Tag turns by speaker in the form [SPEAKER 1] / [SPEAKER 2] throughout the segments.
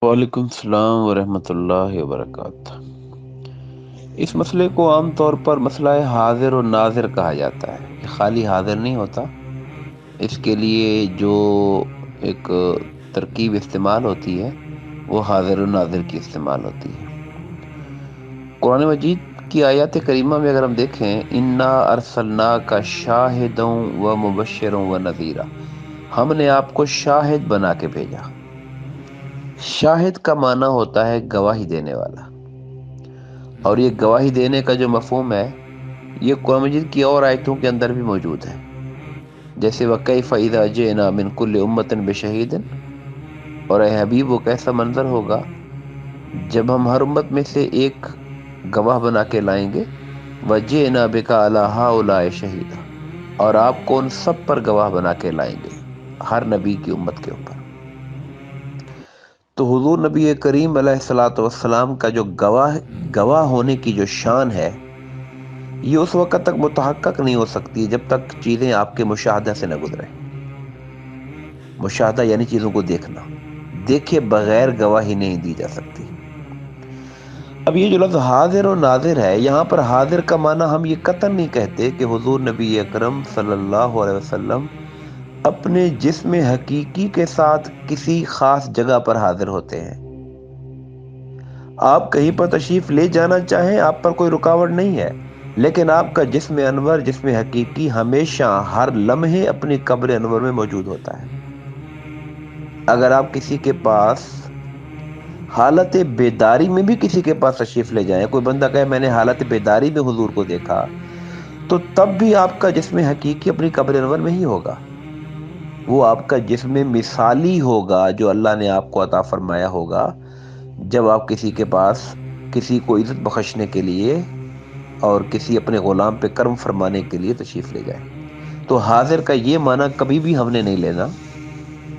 [SPEAKER 1] وعلیکم السلام ورحمۃ اللہ وبرکاتہ۔ اس مسئلے کو عام طور پر مسئلہ حاضر و ناظر کہا جاتا ہے۔ یہ خالی حاضر نہیں ہوتا، اس کے لیے جو ایک ترکیب استعمال ہوتی ہے وہ حاضر و ناظر کی استعمال ہوتی ہے۔ قرآن مجید کی آیات کریمہ میں اگر ہم دیکھیں، انا ارسلناک شاہدا و مبشرا و نذیرا، ہم نے آپ کو شاہد بنا کے بھیجا۔ شاہد کا معنی ہوتا ہے گواہی دینے والا، اور یہ گواہی دینے کا جو مفہوم ہے یہ قرآن مجید کی اور آیتوں کے اندر بھی موجود ہے، جیسے وَكَيْفَ إِذَا جِئْنَا مِنْ كُلِّ أُمَّةٍ بِشَهِيدٍ، اور اے حبیب وہ کیسا منظر ہوگا جب ہم ہر امت میں سے ایک گواہ بنا کے لائیں گے، وَجِئْنَا بِكَ عَلَىٰ هَٰؤُلَاءِ شَهِيدًا، اور آپ کو ان سب پر گواہ بنا کے لائیں گے، ہر نبی کی امت کے اوپر۔ تو حضور نبی کریم علیہ الصلوۃ والسلام کا جو گواہ ہونے کی جو شان ہے، یہ اس وقت تک متحقق نہیں ہو سکتی جب تک چیزیں آپ کے مشاہدہ سے نہ گزریں۔ مشاہدہ یعنی چیزوں کو دیکھنا، دیکھے بغیر گواہی نہیں دی جا سکتی۔ اب یہ جو لفظ حاضر و ناظر ہے، یہاں پر حاضر کا معنی ہم یہ قطعاً نہیں کہتے کہ حضور نبی اکرم صلی اللہ علیہ وسلم اپنے جسم حقیقی کے ساتھ کسی خاص جگہ پر حاضر ہوتے ہیں۔ آپ کہیں پر تشریف لے جانا چاہیں، آپ پر کوئی رکاوٹ نہیں ہے، لیکن آپ کا جسم انور، جسم حقیقی ہمیشہ ہر لمحے اپنی قبر انور میں موجود ہوتا ہے۔ اگر آپ کسی کے پاس حالت بیداری میں بھی کسی کے پاس تشریف لے جائیں، کوئی بندہ کہے میں نے حالت بیداری میں حضور کو دیکھا، تو تب بھی آپ کا جسم حقیقی اپنی قبر انور میں ہی ہوگا۔ وہ آپ کا جسم مثالی ہوگا جو اللہ نے آپ کو عطا فرمایا ہوگا جب آپ کسی کے پاس کسی کو عزت بخشنے کے لیے اور کسی اپنے غلام پہ کرم فرمانے کے لیے تشریف لے جائیں۔ تو حاضر کا یہ معنی کبھی بھی ہم نے نہیں لینا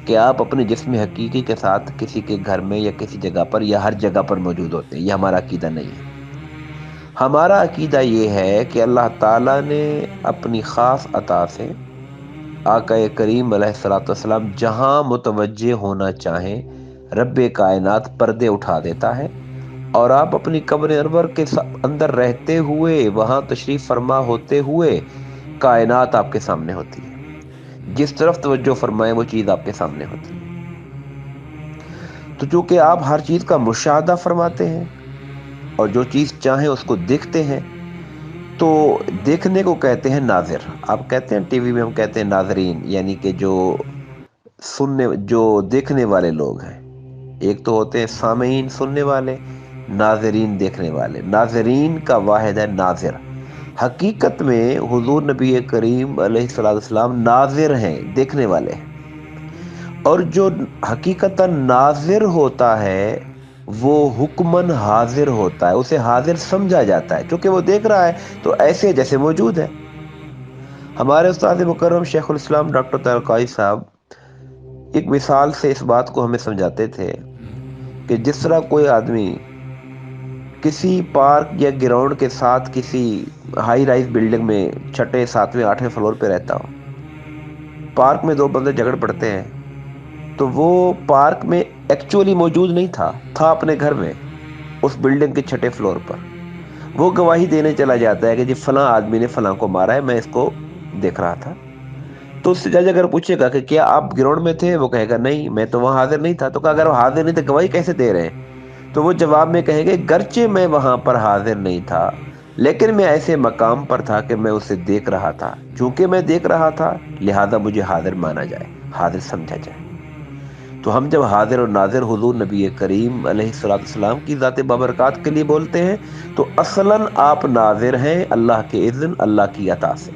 [SPEAKER 1] کہ آپ اپنے جسم حقیقی کے ساتھ کسی کے گھر میں یا کسی جگہ پر یا ہر جگہ پر موجود ہوتے ہیں۔ یہ ہمارا عقیدہ نہیں ہے۔ ہمارا عقیدہ یہ ہے کہ اللہ تعالیٰ نے اپنی خاص عطا سے آقا کریم علیہ الصلوۃ والسلام جہاں متوجہ ہونا چاہیں، رب کائنات پردے اٹھا دیتا ہے، اور آپ اپنی قبر انور کے اندر رہتے ہوئے، وہاں تشریف فرما ہوتے ہوئے کائنات آپ کے سامنے ہوتی ہے۔ جس طرف توجہ فرمائیں وہ چیز آپ کے سامنے ہوتی ہے۔ تو چونکہ آپ ہر چیز کا مشاہدہ فرماتے ہیں اور جو چیز چاہیں اس کو دیکھتے ہیں، تو دیکھنے کو کہتے ہیں ناظر۔ آپ کہتے ہیں ٹی وی میں ہم کہتے ہیں ناظرین، یعنی کہ جو دیکھنے والے لوگ ہیں۔ ایک تو ہوتے ہیں سامعین سننے والے، ناظرین دیکھنے والے۔ ناظرین کا واحد ہے ناظر۔ حقیقت میں حضور نبی کریم علیہ الصلوۃ والسلام ناظر ہیں، دیکھنے والے ہیں۔ اور جو حقیقتاً ناظر ہوتا ہے وہ حکماً حاضر ہوتا ہے، اسے حاضر سمجھا جاتا ہے، چونکہ وہ دیکھ رہا ہے تو ایسے جیسے موجود ہے۔ ہمارے استاد مکرم شیخ الاسلام ڈاکٹر طارق صاحب ایک مثال سے اس بات کو ہمیں سمجھاتے تھے کہ جس طرح کوئی آدمی کسی پارک یا گراؤنڈ کے ساتھ کسی ہائی رائز بلڈنگ میں چھٹے، ساتویں، آٹھویں فلور پہ رہتا ہو، پارک میں دو بندے جھگڑ پڑتے ہیں، تو وہ پارک میں ایکچولی موجود نہیں تھا اپنے گھر میں اس بلڈنگ کے چھٹے فلور پر۔ وہ گواہی دینے چلا جاتا ہے کہ جی فلاں آدمی نے فلاں کو مارا ہے، میں اس کو دیکھ رہا تھا۔ تو اس سے جج اگر پوچھے گا کہ کیا آپ گراؤنڈ میں تھے، وہ کہے گا نہیں، میں تو وہاں حاضر نہیں تھا۔ تو اگر وہ حاضر نہیں تھے گواہی کیسے دے رہے ہیں؟ تو وہ جواب میں کہیں گے گرچہ میں وہاں پر حاضر نہیں تھا، لیکن میں ایسے مقام پر تھا کہ میں اسے دیکھ رہا تھا، چونکہ میں دیکھ رہا تھا لہذا مجھے حاضر مانا جائے، حاضر سمجھا جائے۔ تو ہم جب حاضر اور ناظر حضور نبی کریم علیہ الصلوۃ والسلام کی ذات بابرکات کے لیے بولتے ہیں، تو اصلاً آپ ناظر ہیں اللہ کے اذن، اللہ کی عطا سے،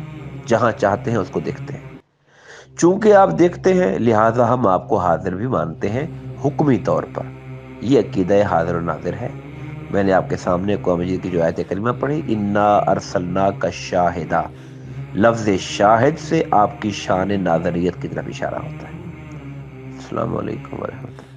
[SPEAKER 1] جہاں چاہتے ہیں اس کو دیکھتے ہیں۔ چونکہ آپ دیکھتے ہیں لہٰذا ہم آپ کو حاضر بھی مانتے ہیں حکمی طور پر۔ یہ عقیدہ حاضر و ناظر ہے۔ میں نے آپ کے سامنے قرآن مجید کی جو آیت کریمہ پڑھی، انا ارسلناک شاہدا، لفظ شاہد سے آپ کی شان ناظریت کی طرف اشارہ ہوتا ہے۔ السلام علیکم ورحمۃ اللہ۔